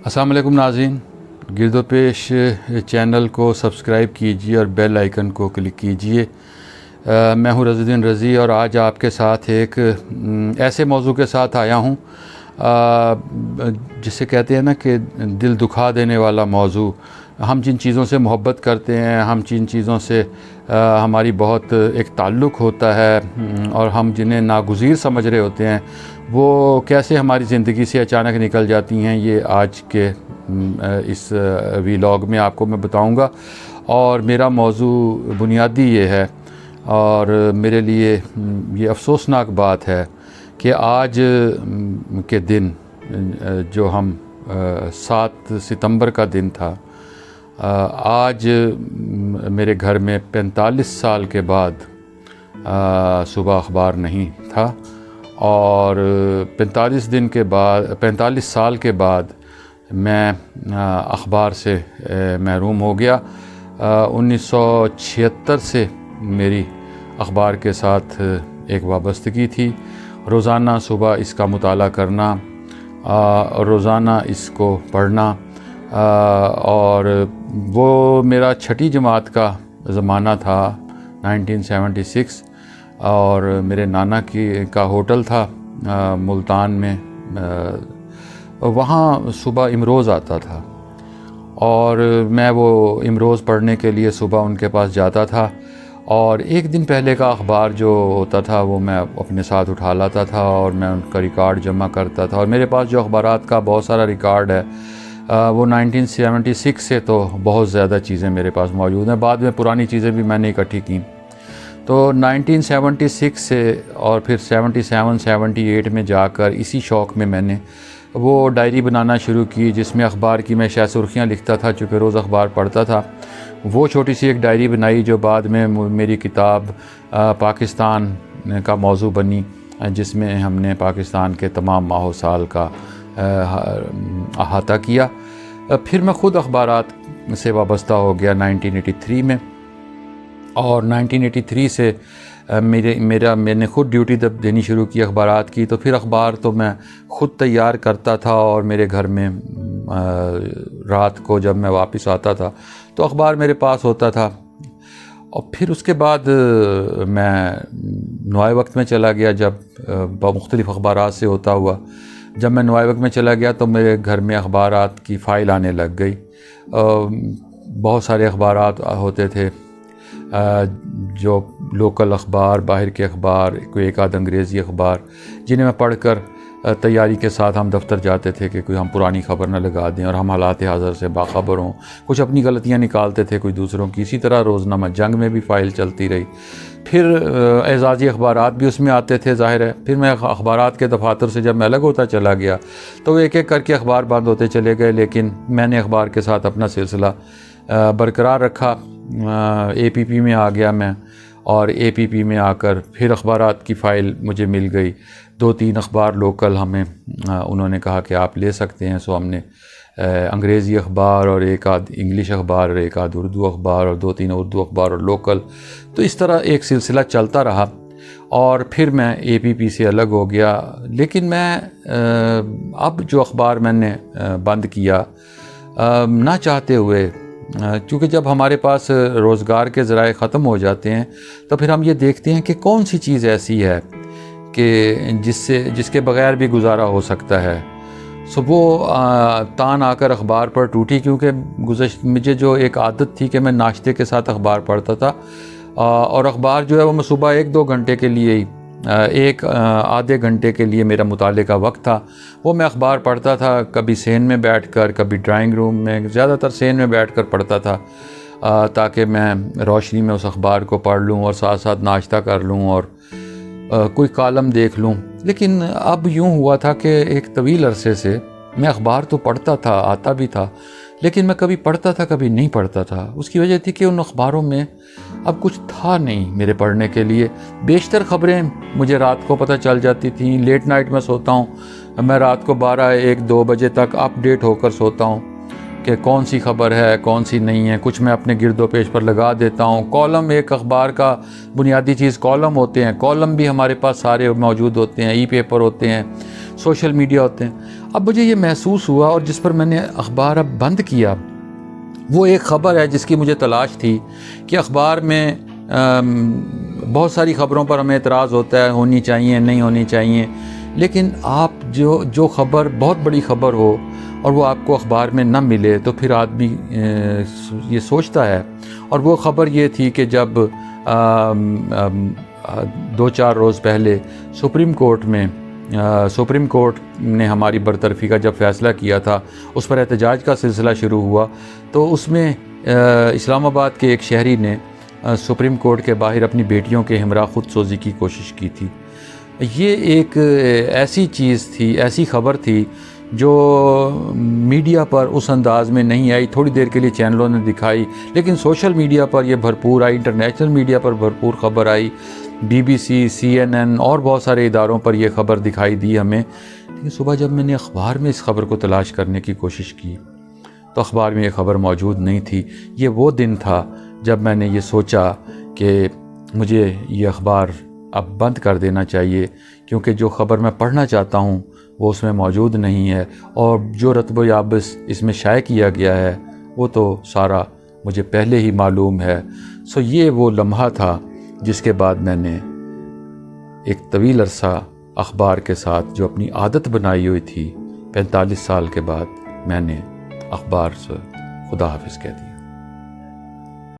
अस्सलाम वालेकुम नाज़रीन, गिरदो पेश चैनल को सब्सक्राइब कीजिए और बेल आइकन को क्लिक कीजिए। मैं हूं रज़ीउद्दीन रज़ी और आज आपके साथ एक ऐसे मौजू के साथ आया हूं जिसे कहते हैं ना कि दिल दुखा देने वाला मौजू। हम जिन चीज़ों से मोहब्बत करते हैं, हम जिन चीज़ों से हमारी बहुत एक ताल्लुक़ होता है और हम जिन्हें नागुज़ीर समझ रहे होते हैं, वो कैसे हमारी ज़िंदगी से अचानक निकल जाती हैं, ये आज के इस व्लॉग में आपको मैं बताऊंगा। और मेरा मौजू बुनियादी ये है और मेरे लिए ये अफसोसनाक बात है कि आज के दिन जो हम 7 सितंबर का दिन था, आज मेरे घर में 45 साल के बाद सुबह अखबार नहीं था और 45 साल के बाद मैं अखबार से महरूम हो गया। 1976 से मेरी अखबार के साथ एक वाबस्तगी थी। रोज़ाना सुबह इसका मुताला करना, रोज़ाना इसको पढ़ना, और वो मेरा छठी जमात का ज़माना था 1976। और मेरे नाना का होटल था मुल्तान में, वहाँ सुबह इमरोज़ आता था और मैं वो इमरोज़ पढ़ने के लिए सुबह उनके पास जाता था। और एक दिन पहले का अखबार जो होता था वो मैं अपने साथ उठा लाता था और मैं उनका रिकॉर्ड जमा करता था। और मेरे पास जो अखबारात का बहुत सारा रिकॉर्ड है वो 1976 से तो बहुत ज़्यादा चीज़ें मेरे पास मौजूद हैं। बाद में पुरानी चीज़ें भी मैंने इकट्ठी की। तो 1976 से और फिर 77-78 में जाकर इसी शौक़ में मैंने वो डायरी बनाना शुरू की जिसमें अखबार की मैं शायद सुर्खियाँ लिखता था, चूँकि रोज़ अखबार पढ़ता था। वो छोटी सी एक डायरी बनाई जो बाद में मेरी किताब पाकिस्तान का मौजू बनी, जिसमें हमने पाकिस्तान के तमाम माह साल का अहाता किया। फिर मैं ख़ुद अखबारात से वाबस्ता हो गया 1983 में। और 1983 से मैंने ख़ुद ड्यूटी देनी शुरू की अखबारात की। तो फिर अखबार तो मैं ख़ुद तैयार करता था और मेरे घर में रात को जब मैं वापस आता था तो अखबार मेरे पास होता था। और फिर उसके बाद मैं नवाए वक्त में चला गया। जब मुख्तलिफ़ अखबारात से होता हुआ जब मैं नवाए वक्त में चला गया तो मेरे घर में अखबारात की फ़ाइल आने लग गई। बहुत सारे अखबारात होते थे, जो लोकल अखबार, बाहर के अखबार, कोई एक आध अंग्रेज़ी अखबार, जिन्हें मैं पढ़कर तैयारी के साथ हम दफ्तर जाते थे कि कोई हम पुरानी ख़बर न लगा दें और हम हालात हाज़र से बाखबर हों। कुछ अपनी गलतियाँ निकालते थे, कुछ दूसरों की। इसी तरह रोज़नामा जंग में भी फ़ाइल चलती रही। फिर एजाज़ी अखबारात भी उसमें आते थे, ज़ाहिर है। फिर मैं अखबारात के दफातर से जब मैं अलग होता चला गया तो एक एक करके अखबार बंद होते चले गए, लेकिन मैंने अखबार के साथ अपना सिलसिला बरकरार रखा। APP में आ गया मैं और APP में आकर फिर अखबारात की फ़ाइल मुझे मिल गई। 2-3 अखबार लोकल हमें उन्होंने कहा कि आप ले सकते हैं। सो हमने अंग्रेज़ी अखबार और एक आध इंग्लिश अखबार और एक आध उर्दू अखबार और 2-3 उर्दू अखबार और लोकल, तो इस तरह एक सिलसिला चलता रहा। और फिर मैं APP से अलग हो गया। लेकिन मैं अब जो अखबार मैंने बंद किया ना चाहते हुए, क्योंकि जब हमारे पास रोज़गार के ज़राए ख़त्म हो जाते हैं तो फिर हम ये देखते हैं कि कौन सी चीज़ ऐसी है कि जिसके बग़ैर भी गुजारा हो सकता है। सो वो तान आकर अखबार पर टूटी, क्योंकि मुझे जो एक आदत थी कि मैं नाश्ते के साथ अखबार पढ़ता था। और अखबार जो है वो मैं सुबह 1-2 घंटे के लिए ही, एक आधे घंटे के लिए मेरा मुताले का वक्त था। वो मैं अखबार पढ़ता था, कभी सेन में बैठकर, कभी ड्राइंग रूम में, ज़्यादातर सेन में बैठकर पढ़ता था, ताकि मैं रोशनी में उस अखबार को पढ़ लूँ और साथ साथ नाश्ता कर लूँ और कोई कॉलम देख लूँ। लेकिन अब यूँ हुआ था कि एक तवील अरसे से मैं अखबार तो पढ़ता था, आता भी था, लेकिन मैं कभी पढ़ता था कभी नहीं पढ़ता था। उसकी वजह थी कि उन अखबारों में अब कुछ था नहीं मेरे पढ़ने के लिए। बेशतर ख़बरें मुझे रात को पता चल जाती थीं। लेट नाइट में सोता हूँ, मैं रात को 12-1-2 बजे तक अपडेट होकर सोता हूँ कि कौन सी ख़बर है, कौन सी नहीं है। कुछ मैं अपने गिरदो पेश पर लगा देता हूँ। कॉलम, एक अखबार का बुनियादी चीज़ कॉलम होते हैं। कॉलम भी हमारे पास सारे मौजूद होते हैं, ई पेपर होते हैं, सोशल मीडिया होते हैं। اب مجھے یہ محسوس ہوا اور جس پر میں نے اخبار اب بند کیا وہ ایک خبر ہے جس کی مجھے تلاش تھی کہ اخبار میں بہت ساری خبروں پر ہمیں اعتراض ہوتا ہے، ہونی چاہیے نہیں ہونی چاہیے، لیکن آپ جو خبر بہت بڑی خبر ہو اور وہ آپ کو اخبار میں نہ ملے تو پھر آدمی یہ سوچتا ہے. اور وہ خبر یہ تھی کہ جب 2-4 روز پہلے سپریم کورٹ نے ہماری برطرفی کا جب فیصلہ کیا تھا، اس پر احتجاج کا سلسلہ شروع ہوا، تو اس میں اسلام آباد کے ایک شہری نے سپریم کورٹ کے باہر اپنی بیٹیوں کے ہمراہ خود سوزی کی کوشش کی تھی. یہ ایک ایسی چیز تھی، ایسی خبر تھی جو میڈیا پر اس انداز میں نہیں آئی. تھوڑی دیر کے لیے چینلوں نے دکھائی، لیکن سوشل میڈیا پر یہ بھرپور آئی، انٹرنیشنل میڈیا پر بھرپور خبر آئی، BBC، CNN اور بہت سارے اداروں پر یہ خبر دکھائی دی ہمیں. لیکن صبح جب میں نے اخبار میں اس خبر کو تلاش کرنے کی کوشش کی تو اخبار میں یہ خبر موجود نہیں تھی. یہ وہ دن تھا جب میں نے یہ سوچا کہ مجھے یہ اخبار اب بند کر دینا چاہیے، کیونکہ جو خبر میں پڑھنا چاہتا ہوں وہ اس میں موجود نہیں ہے، اور جو رتب و یابس اس میں شائع کیا گیا ہے وہ تو سارا مجھے پہلے ہی معلوم ہے. یہ وہ لمحہ تھا جس کے بعد میں نے ایک طویل عرصہ اخبار کے ساتھ جو اپنی عادت بنائی ہوئی تھی 45 سال کے بعد میں نے اخبار سے خدا حافظ کہہ دیا.